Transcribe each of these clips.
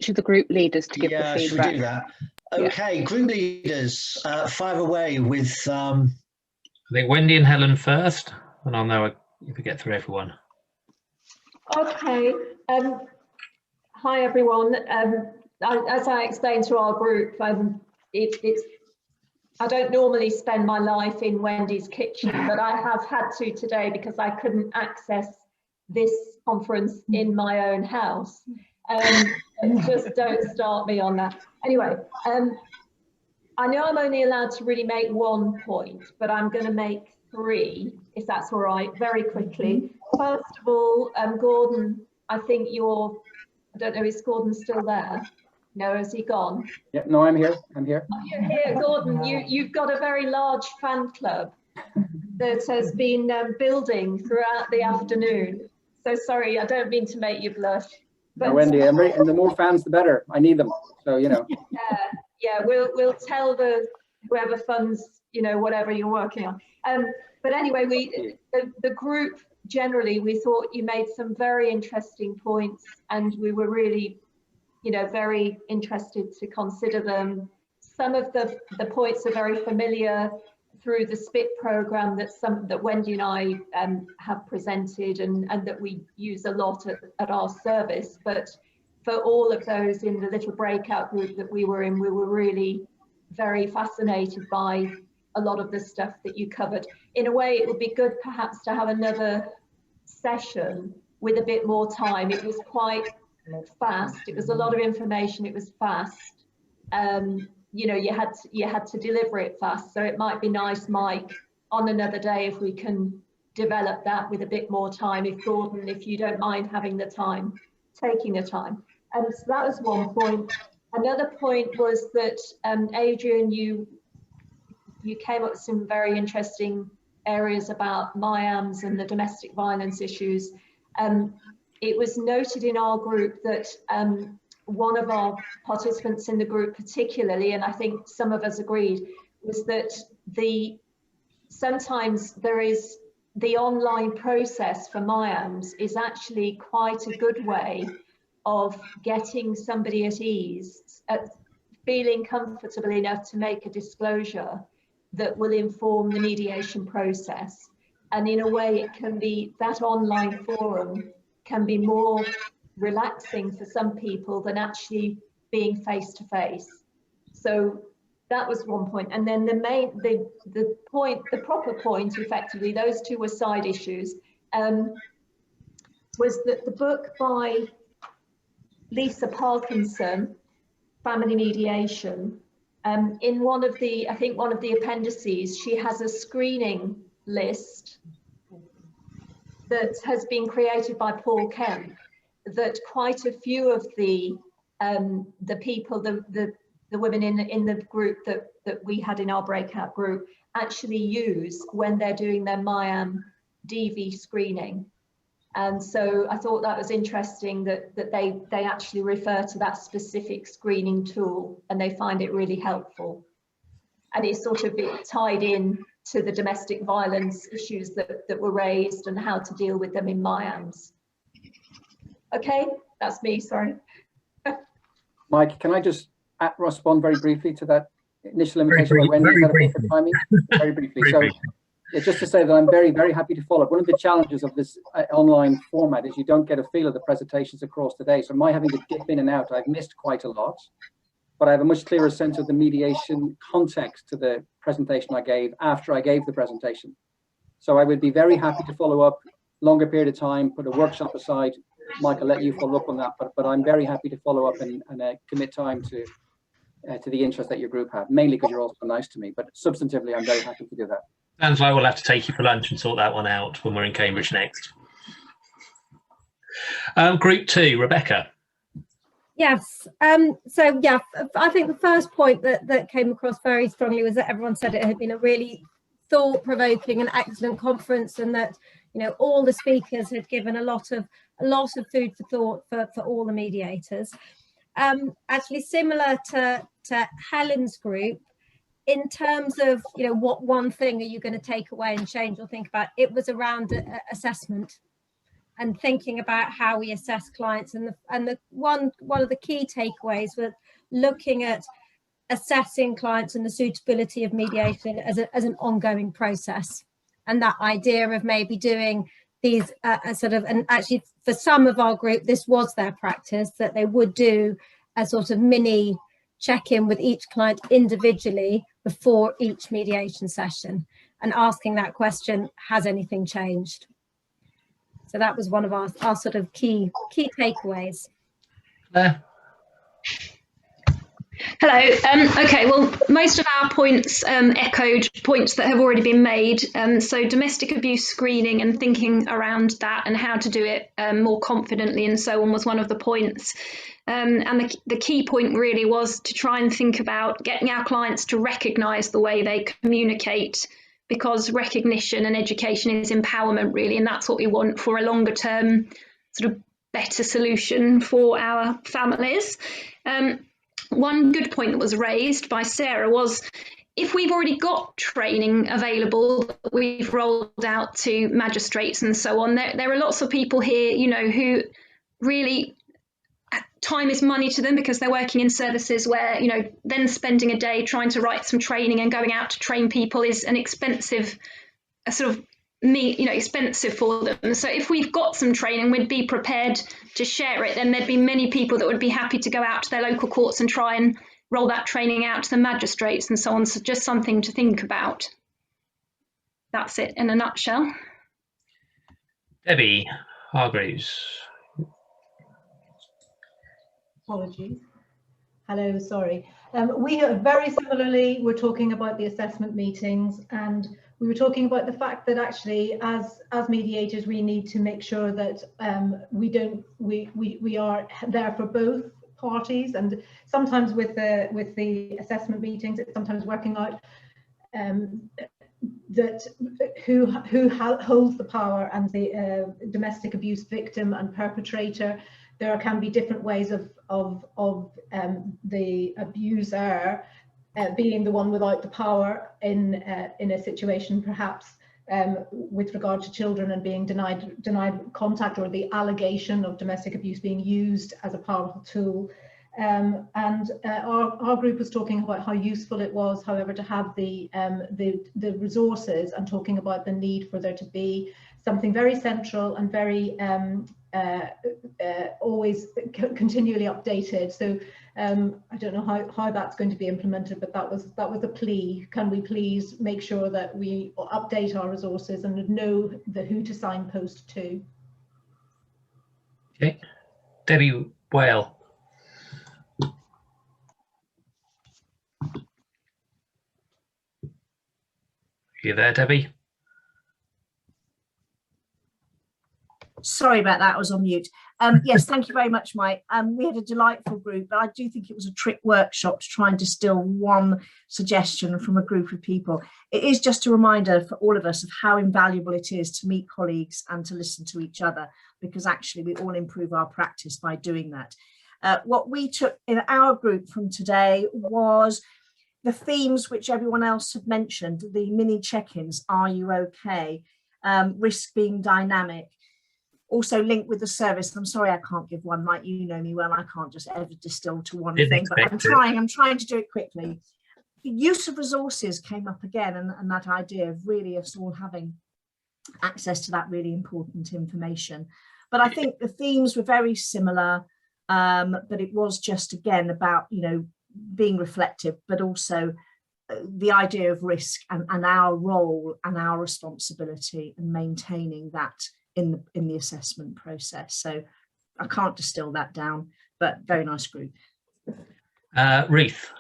to the group leaders to give the feedback. Should we do that? Okay, yeah. Group leaders, fire away with... I think Wendy and Helen first, and I'll know if we get through everyone. Okay. Hi, everyone. As I explained to our group, I don't normally spend my life in Wendy's kitchen, but I have had to today because I couldn't access this conference in my own house. Just don't start me on that. Anyway, I know I'm only allowed to really make 1 point, but I'm going to make 3, if that's all right, very quickly. First of all, Gordon, I think I don't know, is Gordon still there? No, has he gone? Yeah, no, I'm here. I'm here. Oh, you're here, Gordon. You've got a very large fan club that has been building throughout the afternoon. So sorry, I don't mean to make you blush. But no, Wendy, and the more fans, the better. I need them. So you know. Yeah, we'll tell whoever funds, you know, whatever you're working on. But anyway, the group generally, we thought you made some very interesting points, and we were really, you know, very interested to consider them. Some of the points are very familiar through the SPIT program that Wendy and I have presented and that we use a lot at our service. But for all of those in the little breakout group that we were in, we were really very fascinated by a lot of the stuff that you covered. In a way, it would be good perhaps to have another session with a bit more time. It was quite fast. It was a lot of information. It was fast. You know, you had to deliver it fast. So it might be nice, Mike, on another day if we can develop that with a bit more time. If Gordon, if you don't mind having the time, taking the time. So that was 1 point. Another point was that Adrian, you came up with some very interesting areas about MIAMS and the domestic violence issues. It was noted in our group that one of our participants in the group particularly, and I think some of us agreed, was that sometimes there is the online process for MIAMS is actually quite a good way of getting somebody at ease, feeling comfortable enough to make a disclosure that will inform the mediation process. And in a way, it can be, that online forum can be more relaxing for some people than actually being face to face. So that was 1 point. And then the proper point, effectively, those two were side issues, was that the book by Lisa Parkinson, Family Mediation, in one of the appendices, she has a screening list that has been created by Paul Kemp, that quite a few of the people, the women in the group that we had in our breakout group actually use when they're doing their MIAM DV screening. And so I thought that was interesting that they actually refer to that specific screening tool, and they find it really helpful. And it's sort of tied in to the domestic violence issues that were raised and how to deal with them in MIAMS. Okay, that's me, sorry. Mike, can I just respond very briefly to that initial invitation by Wendy? Is that okay for timing? Very briefly. So, yeah, just to say that I'm very, very happy to follow up. One of the challenges of this online format is you don't get a feel of the presentations across the day. So my having to dip in and out, I've missed quite a lot, but I have a much clearer sense of the mediation context to the presentation I gave after I gave the presentation. So I would be very happy to follow up, longer period of time, put a workshop aside. Mike, I'll let you follow up on that, but I'm very happy to follow up and commit time to the interest that your group have, mainly because you're also nice to me, but substantively, I'm very happy to do that. Sounds like we'll have to take you for lunch and sort that one out when we're in Cambridge next. Group 2, Rebecca. Yes, so yeah, I think the first point that came across very strongly was that everyone said it had been a really thought-provoking and excellent conference, and that, you know, all the speakers had given a lot of food for thought for all the mediators. Actually, similar to Helen's group, in terms of, you know, what one thing are you going to take away and change or think about, it was around assessment. and thinking about how we assess clients. And one of the key takeaways was looking at assessing clients and the suitability of mediation as an ongoing process, and that idea of maybe doing these and actually for some of our group this was their practice, that they would do a sort of mini check-in with each client individually before each mediation session, and asking that question, has anything changed? So that was one of our sort of key takeaways. Hello. Okay, well, most of our points echoed points that have already been made. So domestic abuse screening and thinking around that and how to do it more confidently and so on was one of the points. And the key point really was to try and think about getting our clients to recognise the way they communicate, because recognition and education is empowerment really, and that's what we want for a longer term sort of better solution for our families. One good point that was raised by Sarah was, if we've already got training available that we've rolled out to magistrates and so on, there are lots of people here, you know, who really time is money to them because they're working in services where, you know, then spending a day trying to write some training and going out to train people is an expensive expensive for them. So if we've got some training, we'd be prepared to share it, and there'd be many people that would be happy to go out to their local courts and try and roll that training out to the magistrates and so on. So just something to think about. That's it in a nutshell. Debbie Hargreaves. Apologies. Hello, sorry. We are very similarly, we're talking about the assessment meetings, and we were talking about the fact that actually as mediators we need to make sure that we are there for both parties, and sometimes with the assessment meetings it's sometimes working out that who holds the power, and the domestic abuse victim and perpetrator. There can be different ways of the abuser being the one without the power in a situation, perhaps with regard to children, and being denied contact, or the allegation of domestic abuse being used as a powerful tool. Our group was talking about how useful it was, however, to have the resources, and talking about the need for there to be something very central and very always continually updated. So I don't know how that's going to be implemented, but that was a plea. Can we please make sure that we update our resources and know who to signpost to? Okay, Debbie Whale. You there, Debbie? Sorry about that, I was on mute. Yes, thank you very much, Mike. We had a delightful group, but I do think it was a trick workshop to try and distill one suggestion from a group of people. It is just a reminder for all of us of how invaluable it is to meet colleagues and to listen to each other, because actually we all improve our practice by doing that. What we took in our group from today was the themes which everyone else had mentioned, the mini check-ins, are you okay? Risk being dynamic. Also linked with the service. I'm sorry I can't give one, Mike, you know me well, I can't just ever distill to one thing, but I'm trying to do it quickly. The use of resources came up again, and that idea of really us all having access to that really important information. But I think the themes were very similar, but it was just again about, you know, being reflective, but also the idea of risk and our role and our responsibility and maintaining that in the assessment process. So I can't distill that down, but very nice group. Reith.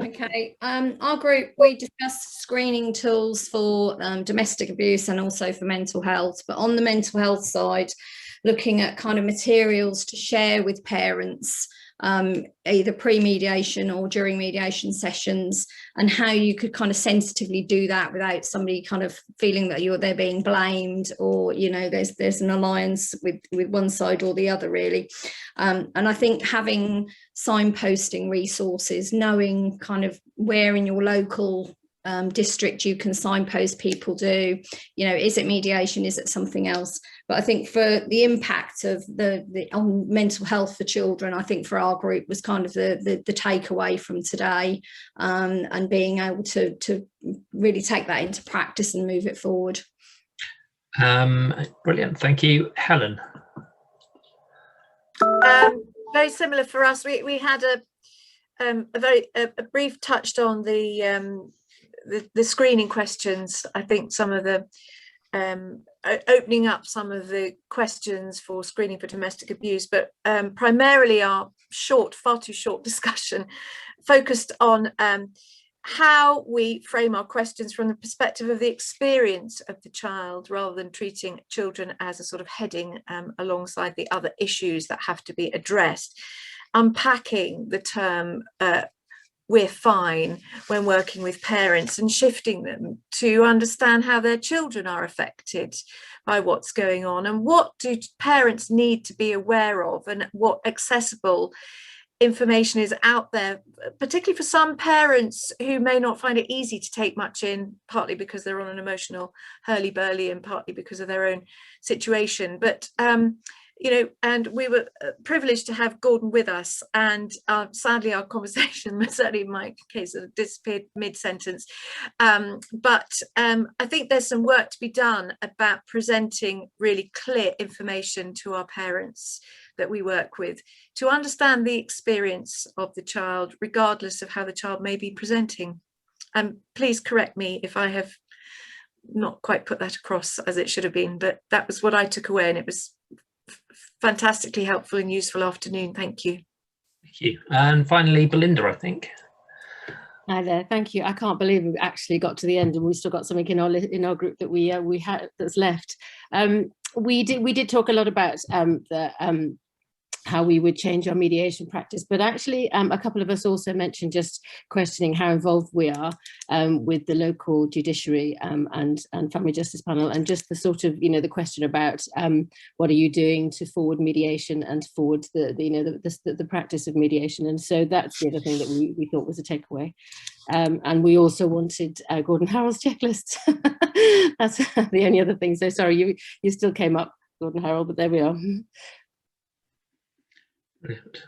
Okay, our group, we discussed screening tools for domestic abuse and also for mental health, but on the mental health side, looking at kind of materials to share with parents, either pre-mediation or during mediation sessions, and how you could kind of sensitively do that without somebody kind of feeling that they're being blamed, or, you know, there's an alliance with one side or the other, really. And I think having signposting resources, knowing kind of where in your local district you can signpost people to, you know, is it mediation, is it something else? But I think for the impact of the on mental health for children, I think for our group was kind of the takeaway from today, and being able to really take that into practice and move it forward. Brilliant, thank you. Helen. Very similar for us. We had a brief touched on the screening questions. I think some of the opening up some of the questions for screening for domestic abuse, but primarily our far too short discussion focused on how we frame our questions from the perspective of the experience of the child, rather than treating children as a sort of heading alongside the other issues that have to be addressed. Unpacking the term we're fine when working with parents, and shifting them to understand how their children are affected by what's going on, and what do parents need to be aware of, and what accessible information is out there, particularly for some parents who may not find it easy to take much in, partly because they're on an emotional hurly-burly and partly because of their own situation. But you know, and we were privileged to have Gordon with us, and sadly our conversation, certainly in my case, sort of disappeared mid-sentence. But I think there's some work to be done about presenting really clear information to our parents that we work with, to understand the experience of the child, regardless of how the child may be presenting. And please correct me if I have not quite put that across as it should have been, but that was what I took away, and it was fantastically helpful and useful afternoon. Thank you. Thank you. And finally, Belinda, I think. Hi there. Thank you. I can't believe we actually got to the end and we still got something in our group that we had that's left. We did talk a lot about how we would change our mediation practice, but actually a couple of us also mentioned just questioning how involved we are with the local judiciary and family justice panel, and just the sort of, you know, the question about what are you doing to forward mediation and forward the practice of mediation. And so that's the other thing that we thought was a takeaway. And we also wanted Gordon Harrell's checklist. That's the only other thing. So sorry, you still came up, Gordon Harrell, but there we are. Brilliant.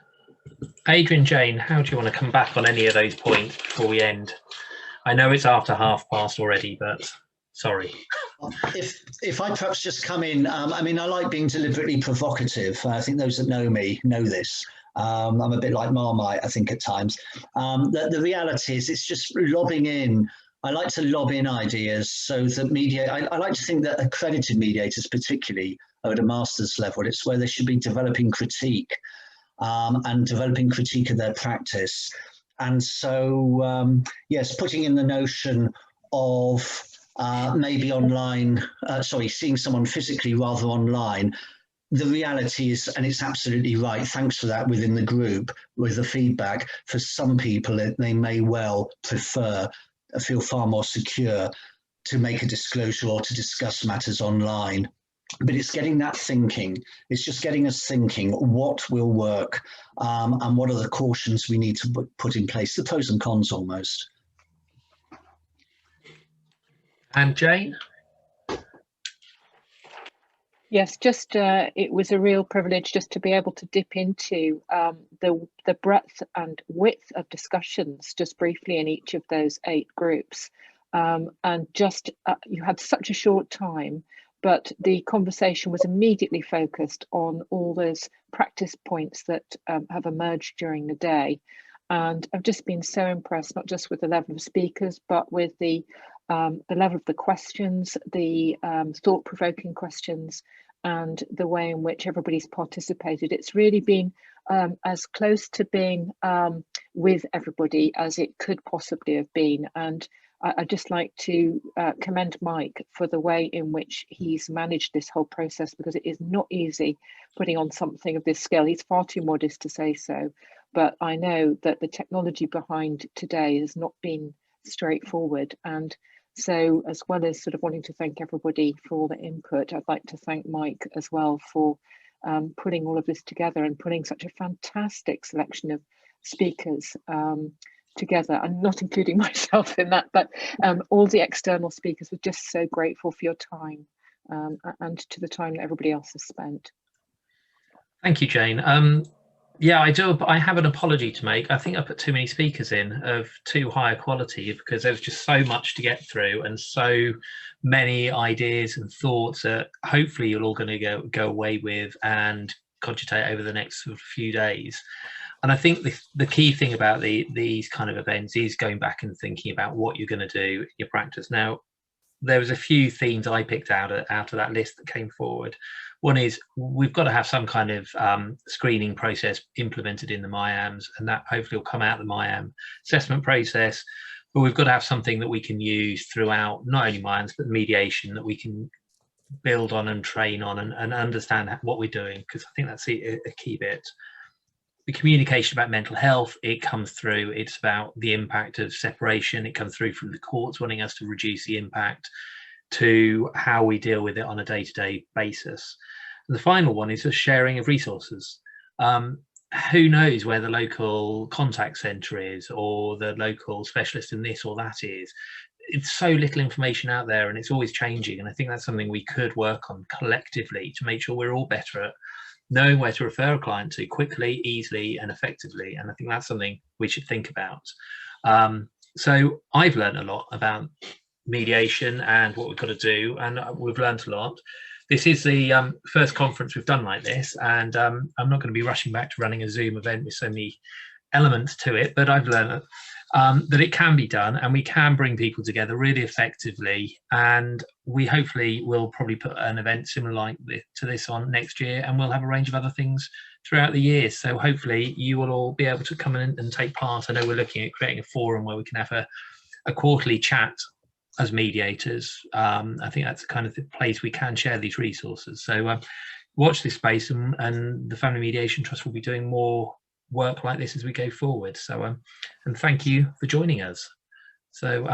Adrian, Jane, how do you want to come back on any of those points before we end? I know it's after 1:30 already, but sorry. If I perhaps just come in, I mean, I like being deliberately provocative. I think those that know me know this. I'm a bit like Marmite, I think, at times. The reality is it's just lobbing in. I like to lob in ideas so that I like to think that accredited mediators, particularly at a master's level, it's where they should be developing critique. And developing critique of their practice. And so, yes, putting in the notion of maybe online, seeing someone physically rather online. The reality is, and it's absolutely right, thanks for that within the group, with the feedback, for some people, they may well prefer, feel far more secure to make a disclosure or to discuss matters online. But it's getting that thinking, it's just getting us thinking what will work and what are the cautions we need to put in place, the pros and cons almost. And Jane? Yes, just it was a real privilege just to be able to dip into the breadth and width of discussions just briefly in each of those 8 groups. And just you had such a short time, but the conversation was immediately focused on all those practice points that have emerged during the day. And I've just been so impressed, not just with the level of speakers, but with the level of the questions, the thought-provoking questions, and the way in which everybody's participated. It's really been as close to being with everybody as it could possibly have been. And I'd just like to commend Mike for the way in which he's managed this whole process, because it is not easy putting on something of this scale. He's far too modest to say so, but I know that the technology behind today has not been straightforward. And so, as well as sort of wanting to thank everybody for all the input, I'd like to thank Mike as well for putting all of this together and putting such a fantastic selection of speakers together, and not including myself in that, but all the external speakers were just so grateful for your time and to the time that everybody else has spent. Thank you, Jane. Yeah, I have an apology to make. I think I put too many speakers in of too high a quality, because there's just so much to get through and so many ideas and thoughts that hopefully you're all going to go away with and cogitate over the next sort of few days. And I think the key thing about these kind of events is going back and thinking about what you're going to do in your practice. Now, there was a few themes I picked out of that list that came forward. One is we've got to have some kind of screening process implemented in the MIAMs, and that hopefully will come out of the MIAM assessment process. But we've got to have something that we can use throughout not only MIAMs but mediation, that we can build on and train on and understand what we're doing, because I think that's a key bit. The communication about mental health, it comes through. It's about the impact of separation. It comes through from the courts wanting us to reduce the impact, to how we deal with it on a day-to-day basis. And the final one is the sharing of resources. Who knows where the local contact centre is, or the local specialist in this or that is. It's so little information out there, and it's always changing. And I think that's something we could work on collectively to make sure we're all better at knowing where to refer a client to quickly, easily, and effectively. And I think that's something we should think about. So I've learned a lot about mediation and what we've got to do, and we've learned a lot. This is the first conference we've done like this, and I'm not going to be rushing back to running a Zoom event with so many elements to it, but I've learned that it can be done, and we can bring people together really effectively. And we hopefully will probably put an event similar to this on next year, and we'll have a range of other things throughout the year. So hopefully you will all be able to come in and take part. I know we're looking at creating a forum where we can have a quarterly chat as mediators. I think that's kind of the place we can share these resources. So watch this space, and the Family Mediation Trust will be doing more work like this as we go forward. So and thank you for joining us. So